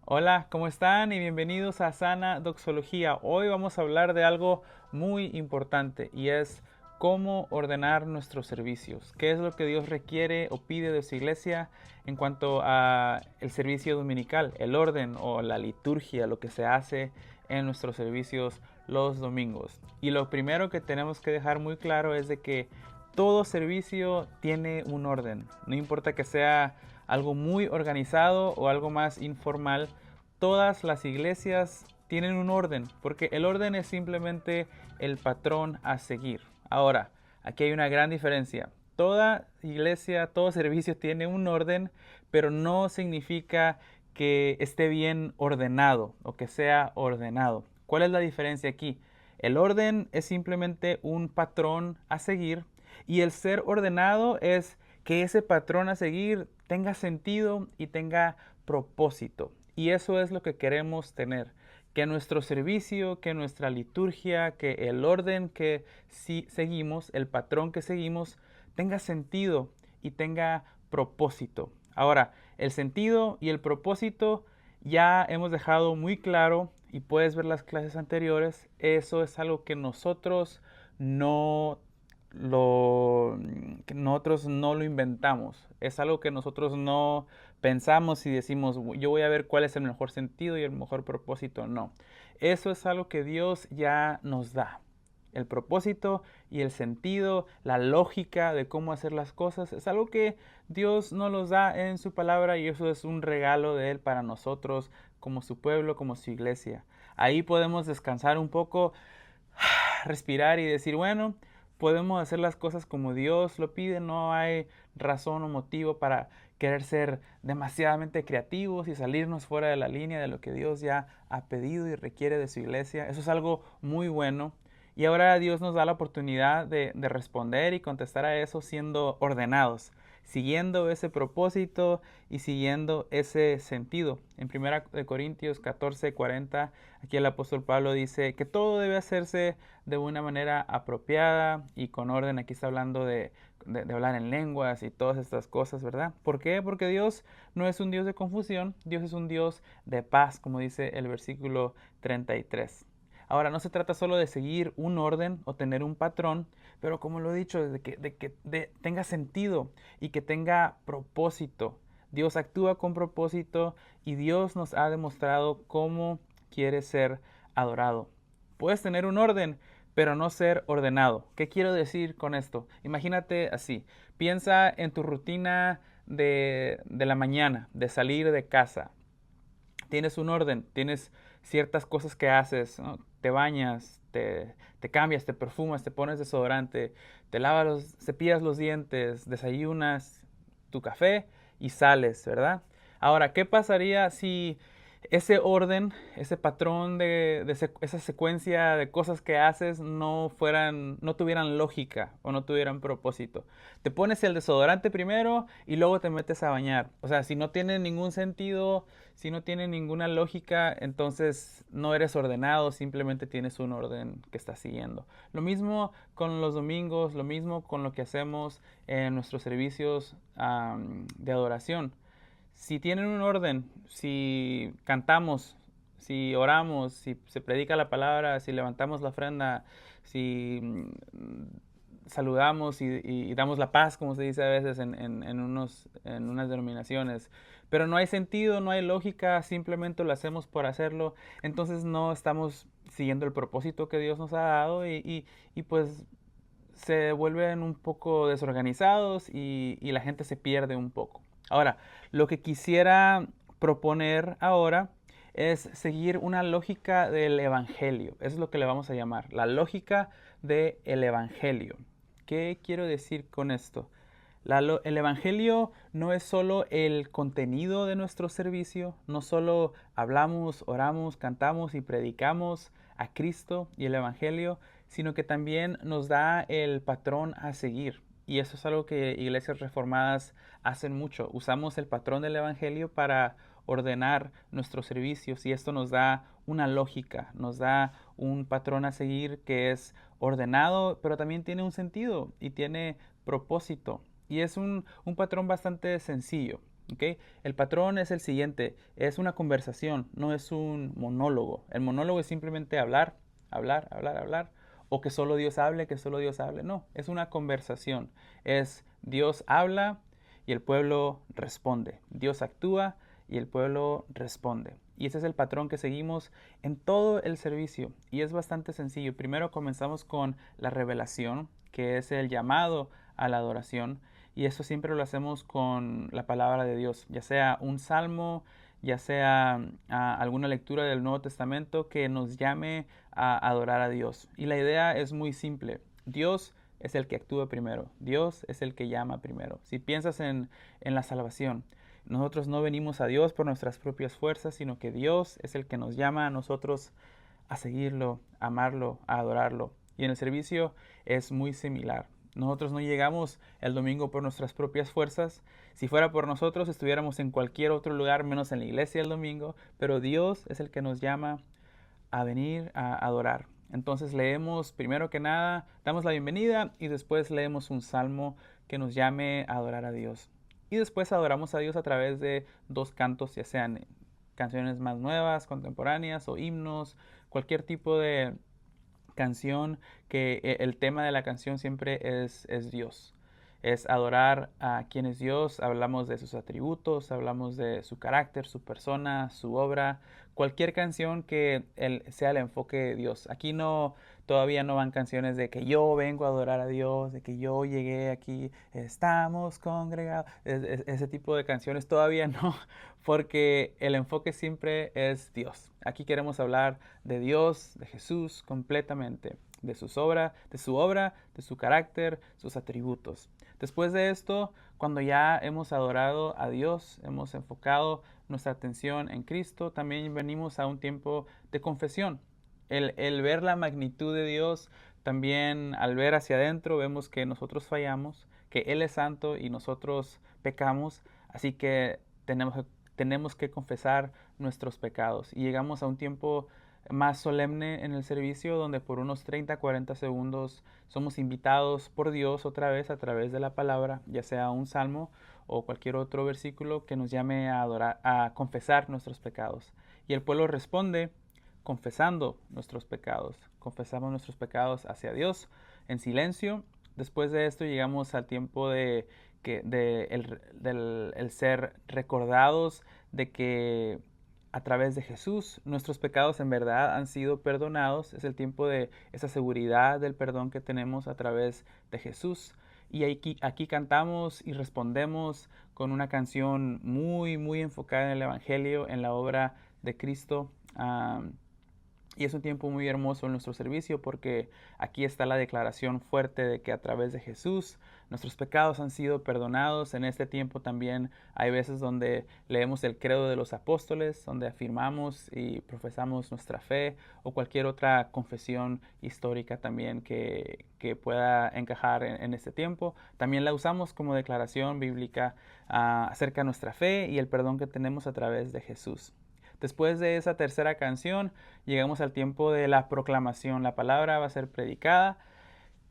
Hola, ¿cómo están? Y bienvenidos a Sana Doxología. Hoy vamos a hablar de algo muy importante y es cómo ordenar nuestros servicios. ¿Qué es lo que Dios requiere o pide de su iglesia en cuanto a el servicio dominical, el orden o la liturgia, lo que se hace en nuestros servicios los domingos? Y lo primero que tenemos que dejar muy claro es de que todo servicio tiene un orden. No importa que sea algo muy organizado o algo más informal, todas las iglesias tienen un orden, porque el orden es simplemente el patrón a seguir. Ahora, aquí hay una gran diferencia. Toda iglesia, todo servicio tiene un orden, pero no significa que esté bien ordenado o que sea ordenado. ¿Cuál es la diferencia aquí? El orden es simplemente un patrón a seguir y el ser ordenado es que ese patrón a seguir tenga sentido y tenga propósito. Y eso es lo que queremos tener. Que nuestro servicio, que nuestra liturgia, que el orden que seguimos, el patrón que seguimos, tenga sentido y tenga propósito. Ahora, el sentido y el propósito ya hemos dejado muy claro y puedes ver las clases anteriores. Eso es algo que no nosotros no lo inventamos. Es algo que nosotros no pensamos y decimos, yo voy a ver cuál es el mejor sentido y el mejor propósito. No. Eso es algo que Dios ya nos da. El propósito y el sentido, la lógica de cómo hacer las cosas, es algo que Dios nos los da en su palabra y eso es un regalo de Él para nosotros como su pueblo, como su iglesia. Ahí podemos descansar un poco, respirar y decir, bueno, podemos hacer las cosas como Dios lo pide, no hay razón o motivo para querer ser demasiadamente creativos y salirnos fuera de la línea de lo que Dios ya ha pedido y requiere de su iglesia. Eso es algo muy bueno. Y ahora Dios nos da la oportunidad de responder y contestar a eso siendo ordenados, siguiendo ese propósito y siguiendo ese sentido. En 1 Corintios 14:40, aquí el apóstol Pablo dice que todo debe hacerse de una manera apropiada y con orden. Aquí está hablando de hablar en lenguas y todas estas cosas, ¿verdad? ¿Por qué? Porque Dios no es un Dios de confusión, Dios es un Dios de paz, como dice el versículo 33. Ahora, no se trata solo de seguir un orden o tener un patrón, pero como lo he dicho, de que tenga sentido y que tenga propósito. Dios actúa con propósito y Dios nos ha demostrado cómo quiere ser adorado. Puedes tener un orden, pero no ser ordenado. ¿Qué quiero decir con esto? Imagínate así. Piensa en tu rutina de la mañana, de salir de casa. Tienes un orden, tienes ciertas cosas que haces, ¿no? Te bañas, te cambias, te perfumas, te pones desodorante, te lavas cepillas los dientes, desayunas tu café y sales, ¿verdad? Ahora, ¿qué pasaría si ese orden, ese patrón esa secuencia de cosas que haces no tuvieran lógica o no tuvieran propósito? Te pones el desodorante primero y luego te metes a bañar. O sea, si no tiene ningún sentido, si no tiene ninguna lógica, entonces no eres ordenado, simplemente tienes un orden que estás siguiendo. Lo mismo con los domingos, lo mismo con lo que hacemos en nuestros servicios de adoración. Si tienen un orden, si cantamos, si oramos, si se predica la palabra, si levantamos la ofrenda, si saludamos y damos la paz, como se dice a veces en unas denominaciones, pero no hay sentido, no hay lógica, simplemente lo hacemos por hacerlo, entonces no estamos siguiendo el propósito que Dios nos ha dado y pues se vuelven un poco desorganizados y la gente se pierde un poco. Ahora, lo que quisiera proponer ahora es seguir una lógica del Evangelio. Eso es lo que le vamos a llamar, la lógica del Evangelio. ¿Qué quiero decir con esto? El Evangelio no es solo el contenido de nuestro servicio, no solo hablamos, oramos, cantamos y predicamos a Cristo y el Evangelio, sino que también nos da el patrón a seguir. Y eso es algo que iglesias reformadas hacen mucho. Usamos el patrón del Evangelio para ordenar nuestros servicios y esto nos da una lógica, nos da un patrón a seguir que es ordenado, pero también tiene un sentido y tiene propósito. Y es un patrón bastante sencillo. ¿ok? El patrón es el siguiente, es una conversación, no es un monólogo. El monólogo es simplemente hablar, hablar, hablar, hablar, o que solo Dios hable, que solo Dios hable. No, es una conversación. Es Dios habla y el pueblo responde. Dios actúa y el pueblo responde. Y ese es el patrón que seguimos en todo el servicio. Y es bastante sencillo. Primero comenzamos con la revelación, que es el llamado a la adoración. Y eso siempre lo hacemos con la palabra de Dios, ya sea un salmo, ya sea alguna lectura del Nuevo Testamento que nos llame a adorar a Dios. Y la idea es muy simple. Dios es el que actúa primero. Dios es el que llama primero. Si piensas en la salvación, nosotros no venimos a Dios por nuestras propias fuerzas, sino que Dios es el que nos llama a nosotros a seguirlo, a amarlo, a adorarlo. Y en el servicio es muy similar. Nosotros no llegamos el domingo por nuestras propias fuerzas. Si fuera por nosotros, estuviéramos en cualquier otro lugar menos en la iglesia el domingo, pero Dios es el que nos llama a venir a adorar. Entonces leemos, primero que nada, damos la bienvenida y después leemos un salmo que nos llame a adorar a Dios. Y después adoramos a Dios a través de dos cantos, ya sean canciones más nuevas, contemporáneas o himnos, cualquier tipo de canción que el tema de la canción siempre es Dios. Es adorar a quien es Dios, hablamos de sus atributos, hablamos de su carácter, su persona, su obra, cualquier canción que sea el enfoque de Dios. Aquí no, todavía no van canciones de que yo vengo a adorar a Dios, de que yo llegué aquí, estamos congregados, ese tipo de canciones todavía no, porque el enfoque siempre es Dios. Aquí queremos hablar de Dios, de Jesús completamente, de su obra, de su carácter, sus atributos. Después de esto, cuando ya hemos adorado a Dios, hemos enfocado nuestra atención en Cristo, también venimos a un tiempo de confesión. El ver la magnitud de Dios, también al ver hacia adentro vemos que nosotros fallamos, que Él es santo y nosotros pecamos, así que tenemos que confesar nuestros pecados. Y llegamos a un tiempo más solemne en el servicio donde por unos 30, 40 segundos somos invitados por Dios otra vez a través de la palabra, ya sea un salmo o cualquier otro versículo que nos llame a adorar, a confesar nuestros pecados. Y el pueblo responde confesando nuestros pecados. Confesamos nuestros pecados hacia Dios en silencio. Después de esto llegamos al tiempo del ser recordados de que a través de Jesús nuestros pecados en verdad han sido perdonados. Es el tiempo de esa seguridad del perdón que tenemos a través de Jesús. Y aquí cantamos y respondemos con una canción muy, muy enfocada en el Evangelio, en la obra de Cristo. Y es un tiempo muy hermoso en nuestro servicio porque aquí está la declaración fuerte de que a través de Jesús nuestros pecados han sido perdonados. En este tiempo también hay veces donde leemos el credo de los apóstoles, donde afirmamos y profesamos nuestra fe o cualquier otra confesión histórica también que pueda encajar en este tiempo. También la usamos como declaración bíblica acerca de nuestra fe y el perdón que tenemos a través de Jesús. Después de esa tercera canción, llegamos al tiempo de la proclamación. La palabra va a ser predicada.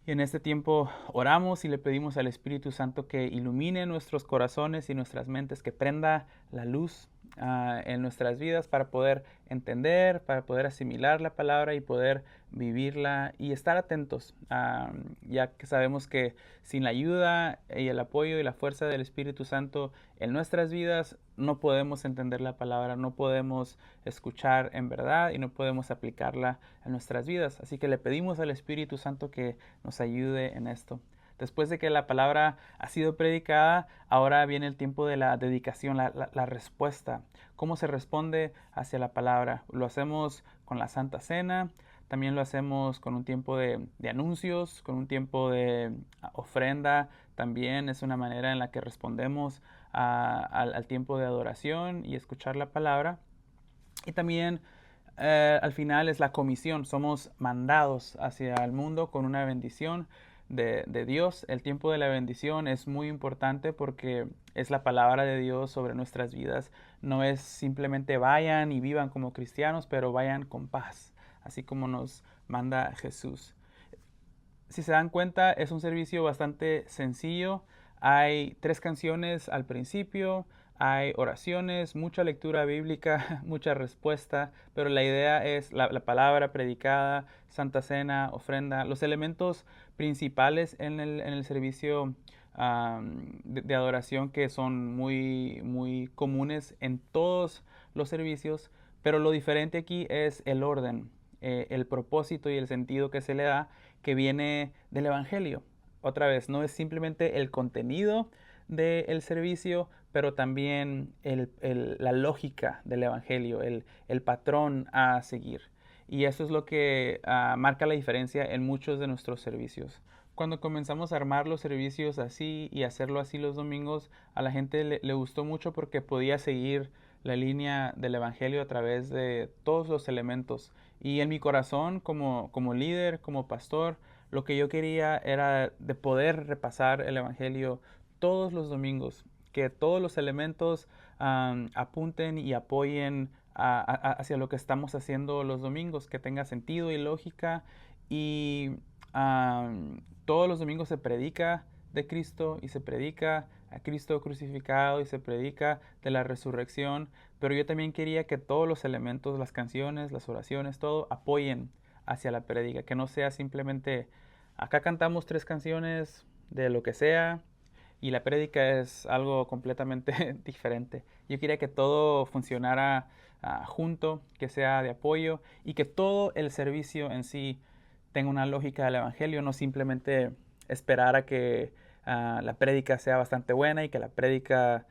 Y en este tiempo oramos y le pedimos al Espíritu Santo que ilumine nuestros corazones y nuestras mentes, que prenda la luz en nuestras vidas para poder entender, para poder asimilar la palabra y poder vivirla y estar atentos, ya que sabemos que sin la ayuda y el apoyo y la fuerza del Espíritu Santo en nuestras vidas no podemos entender la palabra, no podemos escuchar en verdad y no podemos aplicarla en nuestras vidas. Así que le pedimos al Espíritu Santo que nos ayude en esto. Después de que la palabra ha sido predicada, ahora viene el tiempo de la dedicación, la respuesta. ¿Cómo se responde hacia la palabra? Lo hacemos con la Santa Cena, también lo hacemos con un tiempo de anuncios, con un tiempo de ofrenda. También es una manera en la que respondemos al tiempo de adoración y escuchar la palabra. Y también al final es la comisión. Somos mandados hacia el mundo con una bendición de Dios. El tiempo de la bendición es muy importante porque es la palabra de Dios sobre nuestras vidas. No es simplemente vayan y vivan como cristianos, pero vayan con paz, así como nos manda Jesús. Si se dan cuenta, es un servicio bastante sencillo. Hay 3 canciones al principio, Hay oraciones, mucha lectura bíblica, mucha respuesta, pero la idea es la palabra predicada, Santa Cena, ofrenda, los elementos principales en el servicio de adoración que son muy comunes en todos los servicios, pero lo diferente aquí es el orden, el propósito y el sentido que se le da, que viene del Evangelio. Otra vez, no es simplemente el contenido del servicio, pero también la lógica del Evangelio, el patrón a seguir. Y eso es lo que marca la diferencia en muchos de nuestros servicios. Cuando comenzamos a armar los servicios así y hacerlo así los domingos, a la gente le gustó mucho porque podía seguir la línea del Evangelio a través de todos los elementos. Y en mi corazón, como líder, como pastor, lo que yo quería era de poder repasar el Evangelio todos los domingos, que todos los elementos apunten y apoyen hacia lo que estamos haciendo los domingos, que tenga sentido y lógica. Y todos los domingos se predica de Cristo y se predica a Cristo crucificado y se predica de la resurrección, pero yo también quería que todos los elementos, las canciones, las oraciones, todo apoyen hacia la prédica, que no sea simplemente acá cantamos 3 canciones de lo que sea y la prédica es algo completamente diferente. Yo quería que todo funcionara junto, que sea de apoyo y que todo el servicio en sí tenga una lógica del Evangelio, no simplemente esperar a que la prédica sea bastante buena y que la prédica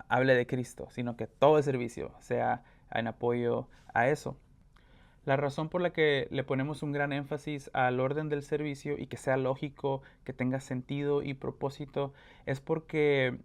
hable de Cristo, sino que todo el servicio sea en apoyo a eso. La razón por la que le ponemos un gran énfasis al orden del servicio y que sea lógico, que tenga sentido y propósito, es porque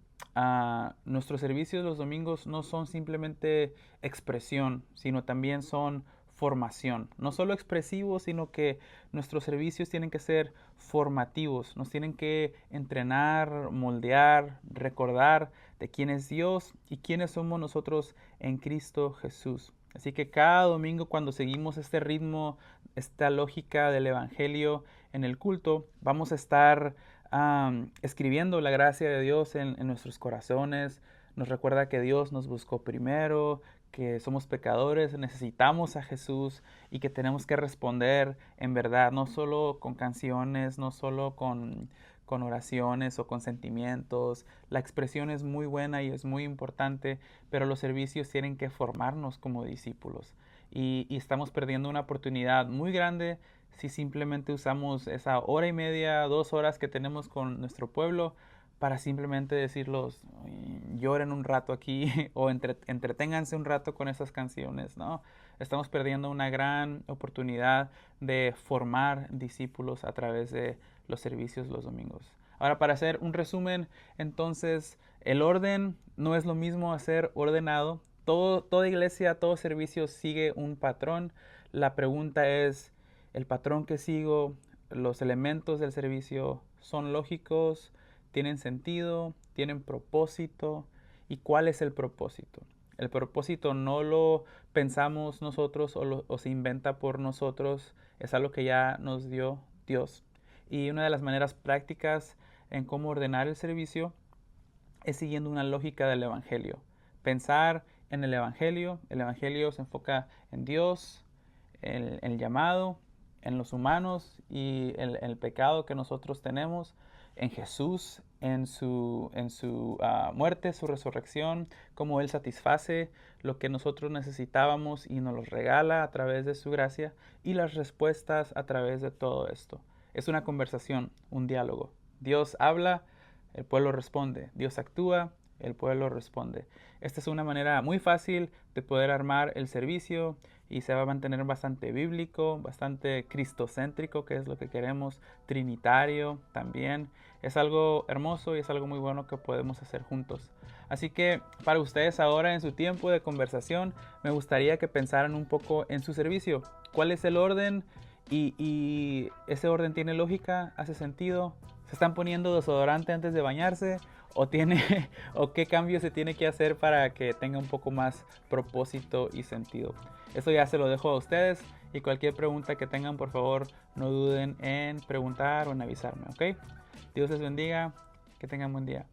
nuestros servicios los domingos no son simplemente expresión, sino también son formación. No solo expresivos, sino que nuestros servicios tienen que ser formativos, nos tienen que entrenar, moldear, recordar de quién es Dios y quiénes somos nosotros en Cristo Jesús. Así que cada domingo cuando seguimos este ritmo, esta lógica del Evangelio en el culto, vamos a estar escribiendo la gracia de Dios en nuestros corazones. Nos recuerda que Dios nos buscó primero, que somos pecadores, necesitamos a Jesús y que tenemos que responder en verdad, no solo con canciones, no solo con oraciones o con sentimientos. La expresión es muy buena y es muy importante, pero los servicios tienen que formarnos como discípulos. Y estamos perdiendo una oportunidad muy grande si simplemente usamos esa hora y media, 2 horas que tenemos con nuestro pueblo para simplemente decirlos, lloren un rato aquí o entreténganse un rato con esas canciones, ¿no? Estamos perdiendo una gran oportunidad de formar discípulos a través de los servicios los domingos. Ahora, para hacer un resumen, entonces, el orden no es lo mismo a ser ordenado. Toda iglesia, todo servicio sigue un patrón. La pregunta es, ¿el patrón que sigo, los elementos del servicio son lógicos? ¿Tienen sentido? ¿Tienen propósito? ¿Y cuál es el propósito? El propósito no lo pensamos nosotros o se inventa por nosotros, es algo que ya nos dio Dios. Y una de las maneras prácticas en cómo ordenar el servicio es siguiendo una lógica del Evangelio. Pensar en el Evangelio se enfoca en Dios, en el llamado, en los humanos y el pecado que nosotros tenemos, en Jesús, en su muerte, su resurrección, cómo Él satisface lo que nosotros necesitábamos y nos los regala a través de su gracia y las respuestas a través de todo esto. Es una conversación, un diálogo. Dios habla, el pueblo responde. Dios actúa, el pueblo responde. Esta es una manera muy fácil de poder armar el servicio y se va a mantener bastante bíblico, bastante cristocéntrico, que es lo que queremos, trinitario también. Es algo hermoso y es algo muy bueno que podemos hacer juntos. Así que para ustedes ahora en su tiempo de conversación, me gustaría que pensaran un poco en su servicio. ¿Cuál es el orden? Y ese orden tiene lógica, hace sentido. ¿Se están poniendo desodorante antes de bañarse? ¿O qué cambio se tiene que hacer para que tenga un poco más propósito y sentido? Eso ya se lo dejo a ustedes y cualquier pregunta que tengan, por favor, no duden en preguntar o en avisarme, ¿ok? Dios les bendiga, que tengan buen día.